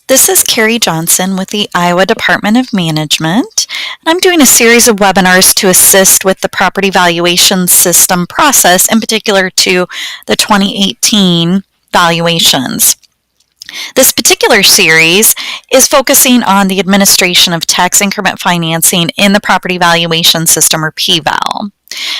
This is Carrie Johnson with the Iowa Department of Management, and I'm doing a series of webinars to assist with the property valuation system process, in particular to the 2018 valuations. This particular series is focusing on the administration of tax increment financing in the property valuation system, or PVAL.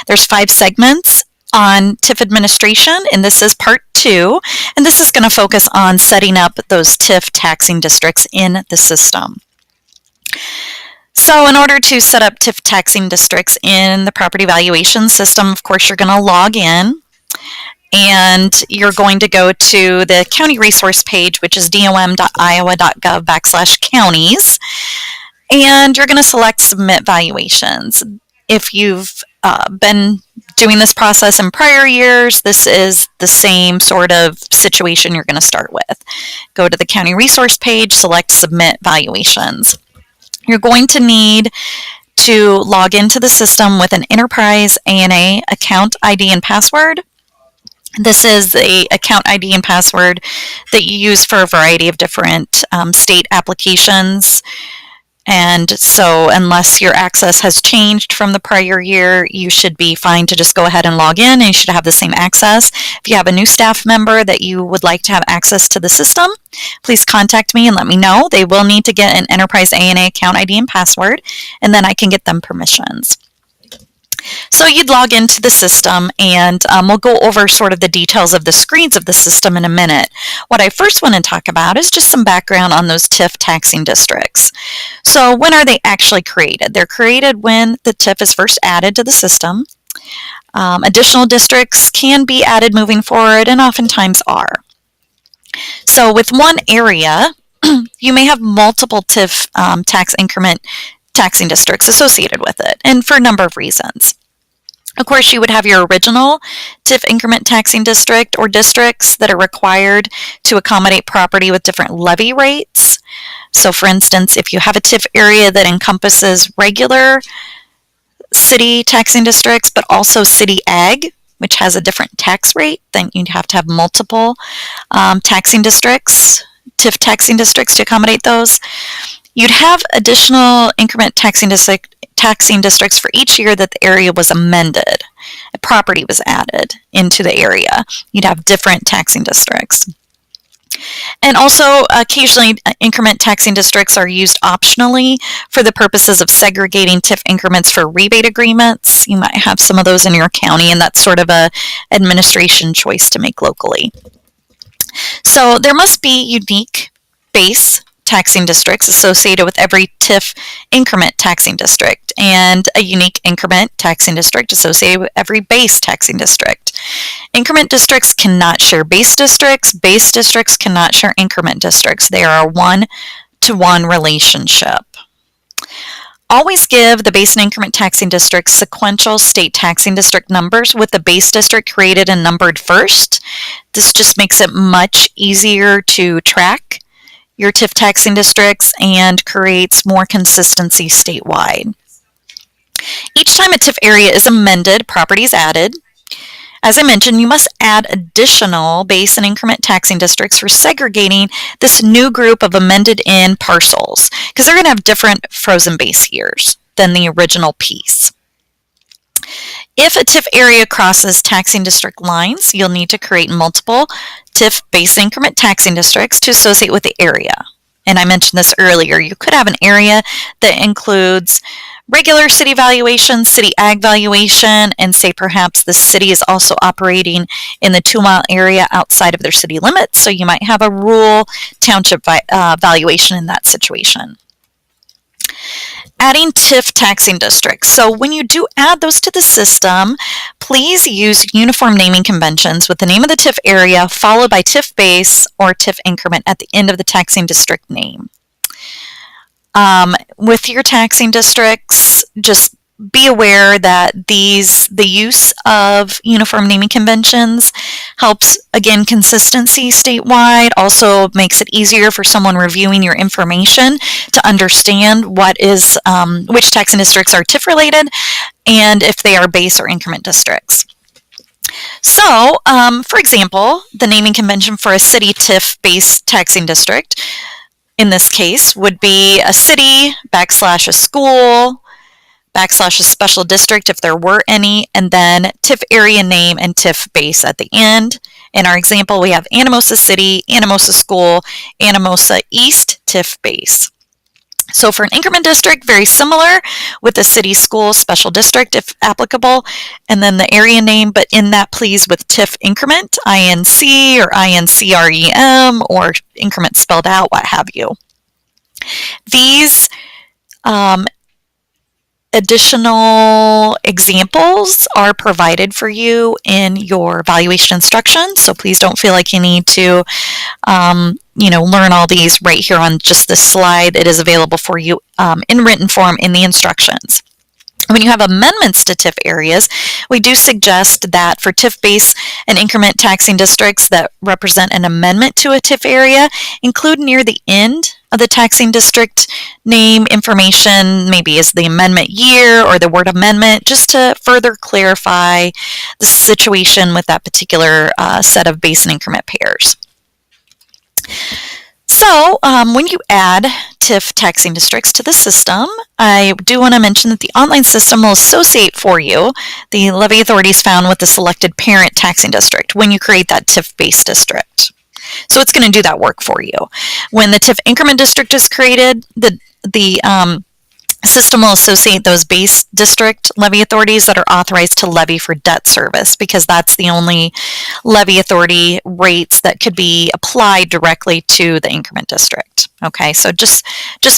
There's 5 segments on TIF administration, and this is part 2, and this is going to focus on setting up those TIF taxing districts in the system. So in order to set up TIF taxing districts in the property valuation system, of course, you're going to log in, and you're going to go to the county resource page, which is dom.iowa.gov/counties, and you're going to select Submit Valuations. If you've been doing this process in prior years, this is the same sort of situation you're going to start with. Go to the county resource page, select Submit Valuations. You're going to need to log into the system with an Enterprise ANA account ID and password. This is the account ID and password that you use for a variety of different state applications. And so unless your access has changed from the prior year, you should be fine to just go ahead and log in, and you should have the same access. If you have a new staff member that you would like to have access to the system, please contact me and let me know. They will need to get an Enterprise ANA account ID and password, and then I can get them permissions. So you'd log into the system, and we'll go over sort of the details of the screens of the system in a minute. What I first want to talk about is just some background on those TIF taxing districts. So when are they actually created? They're created when the TIF is first added to the system. Additional districts can be added moving forward, and oftentimes are. So with one area, you may have multiple TIF tax increment taxing districts associated with it, and for a number of reasons. Of course, you would have your original TIF increment taxing district or districts that are required to accommodate property with different levy rates. So for instance, if you have a TIF area that encompasses regular city taxing districts, but also city ag, which has a different tax rate, then you'd have to have multiple taxing districts, TIF taxing districts to accommodate those. You'd have additional increment taxing districts for each year that the area was amended. A property was added into the area. You'd have different taxing districts. And also, occasionally, increment taxing districts are used optionally for the purposes of segregating TIF increments for rebate agreements. You might have some of those in your county, and that's sort of a administration choice to make locally. So there must be unique base taxing districts associated with every TIF increment taxing district, and a unique increment taxing district associated with every base taxing district. Increment districts cannot share base districts. Base districts cannot share increment districts. They are a one-to-one relationship. Always give the base and increment taxing districts sequential state taxing district numbers, with the base district created and numbered first. This just makes it much easier to track your TIF taxing districts and creates more consistency statewide. Each time a TIF area is amended, property is added. As I mentioned, you must add additional base and increment taxing districts for segregating this new group of amended in parcels, because they're going to have different frozen base years than the original piece. If a TIF area crosses taxing district lines, you'll need to create multiple TIF base increment taxing districts to associate with the area. And I mentioned this earlier. You could have an area that includes regular city valuation, city ag valuation, and say perhaps the city is also operating in the 2-mile area outside of their city limits. So you might have a rural township valuation in that situation. Adding TIF taxing districts. So when you do add those to the system, please use uniform naming conventions with the name of the TIF area followed by TIF base or TIF increment at the end of the taxing district name. With your taxing districts, just be aware that the use of uniform naming conventions helps, again, consistency statewide. Also makes it easier for someone reviewing your information to understand what is, which taxing districts are TIF related, and if they are base or increment districts. So, for example, the naming convention for a city TIF base taxing district in this case would be a city, backslash a school, backslash a special district if there were any, and then TIF area name and TIF base at the end. In our example, we have Anamosa City, Anamosa School, Anamosa East, TIF base. So for an increment district, very similar with the city, school, special district if applicable, and then the area name, but in that please with TIF increment, INC or INCREM or increment spelled out, what have you. These additional examples are provided for you in your valuation instructions, so please don't feel like you need to learn all these right here on just this slide. It is available for you in written form in the instructions. When you have amendments to TIF areas, we do suggest that for TIF base and increment taxing districts that represent an amendment to a TIF area, include near the end of the taxing district name information, maybe as the amendment year or the word amendment, just to further clarify the situation with that particular set of base and increment pairs. So when you add TIF taxing districts to the system, I do want to mention that the online system will associate for you the levy authorities found with the selected parent taxing district when you create that TIF base district. So it's going to do that work for you. When the TIF increment district is created, the system will associate those base district levy authorities that are authorized to levy for debt service, because that's the only levy authority rates that could be applied directly to the increment district. Okay, so just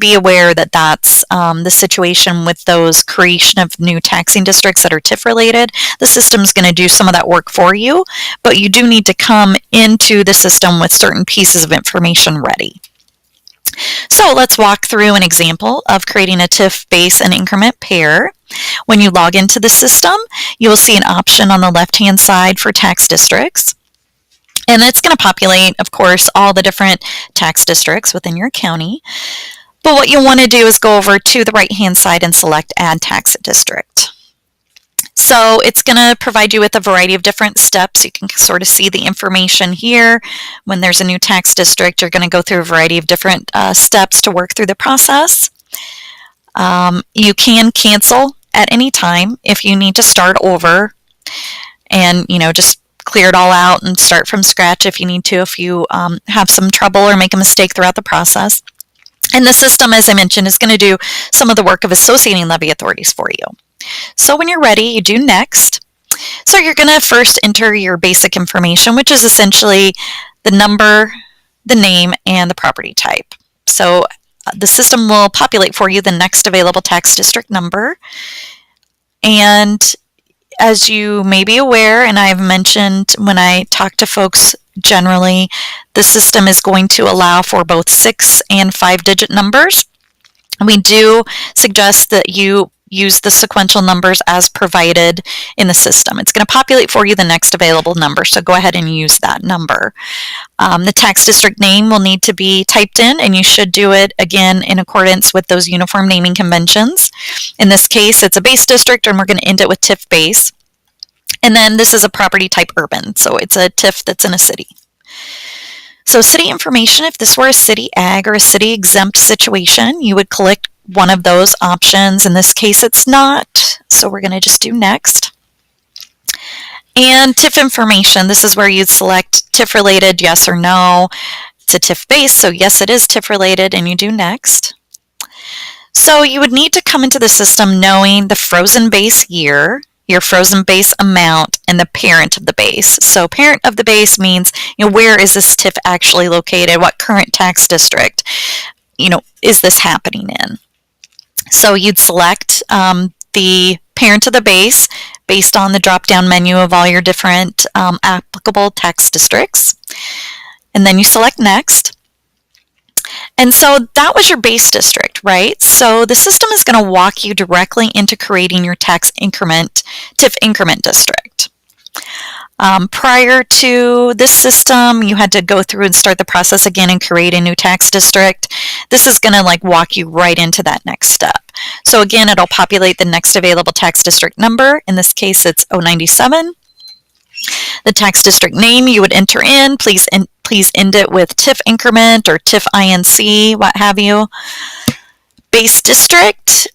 be aware that that's the situation with those creation of new taxing districts that are TIF related. The system's going to do some of that work for you, but you do need to come into the system with certain pieces of information ready. So let's walk through an example of creating a TIF base and increment pair. When you log into the system, you will see an option on the left-hand side for tax districts. And it's going to populate, of course, all the different tax districts within your county. But what you want to do is go over to the right-hand side and select Add Tax District. So it's going to provide you with a variety of different steps. You can sort of see the information here. When there's a new tax district, you're going to go through a variety of different steps to work through the process. You can cancel at any time if you need to start over and, just clear it all out and start from scratch if you need to, if you have some trouble or make a mistake throughout the process. And the system, as I mentioned, is going to do some of the work of associating levy authorities for you. So when you're ready, you do next. So you're going to first enter your basic information, which is essentially the number, the name, and the property type. So the system will populate for you the next available tax district number. And as you may be aware, and I've mentioned when I talk to folks generally, the system is going to allow for both 6- and 5-digit numbers. We do suggest that you use the sequential numbers as provided in the system. It's going to populate for you the next available number, so go ahead and use that number. The tax district name will need to be typed in, and you should do it, again, in accordance with those uniform naming conventions. In this case, it's a base district, and we're going to end it with TIF base. And then this is a property type urban, so it's a TIF that's in a city. So city information, if this were a city ag or a city exempt situation, you would click one of those options. In this case, it's not, so we're going to just do next. And TIF information, this is where you'd select TIF related, yes or no. It's a TIF base, so yes, it is TIF related, and you do next. So you would need to come into the system knowing the frozen base year, your frozen base amount, and the parent of the base. So parent of the base means, where is this TIF actually located? What current tax district, is this happening in? So you'd select the parent of the base based on the drop-down menu of all your different applicable tax districts. And then you select next. And so that was your base district, right? So the system is going to walk you directly into creating your tax increment, TIF increment district. Prior to this system, you had to go through and start the process again and create a new tax district. This is going to walk you right into that next step. So again, it'll populate the next available tax district number. In this case, it's 097. The tax district name you would enter in. Please please end it with TIF increment or TIF INC, what have you. Base district,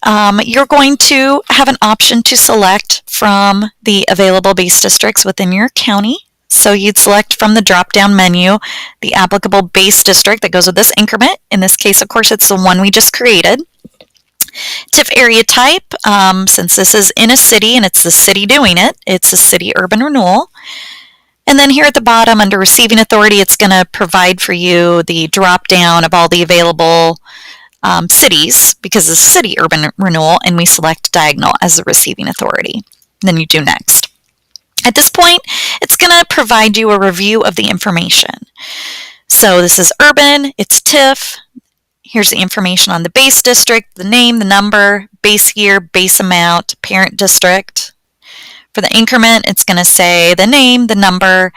you're going to have an option to select from the available base districts within your county. So you'd select from the drop-down menu the applicable base district that goes with this increment. In this case, of course, it's the one we just created. TIF area type, since this is in a city and it's the city doing it, it's a city urban renewal. And then here at the bottom under receiving authority, it's going to provide for you the drop-down of all the available cities, because it's city urban renewal, and we select diagonal as the receiving authority. Then you do next. At this point, it's going to provide you a review of the information. So this is urban, it's TIF. Here's the information on the base district, the name, the number, base year, base amount, parent district. For the increment, it's going to say the name, the number,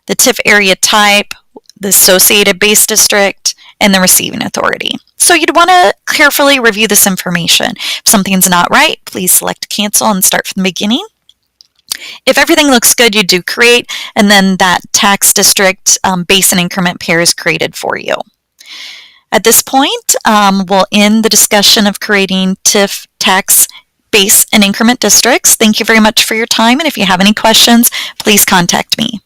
the TIF area type, the associated base district, and the receiving authority. So you'd want to carefully review this information. If something's not right, please select cancel and start from the beginning. If everything looks good, you do create, and then that tax district base and increment pair is created for you. At this point, we'll end the discussion of creating TIF tax base and increment districts. Thank you very much for your time, and if you have any questions, please contact me.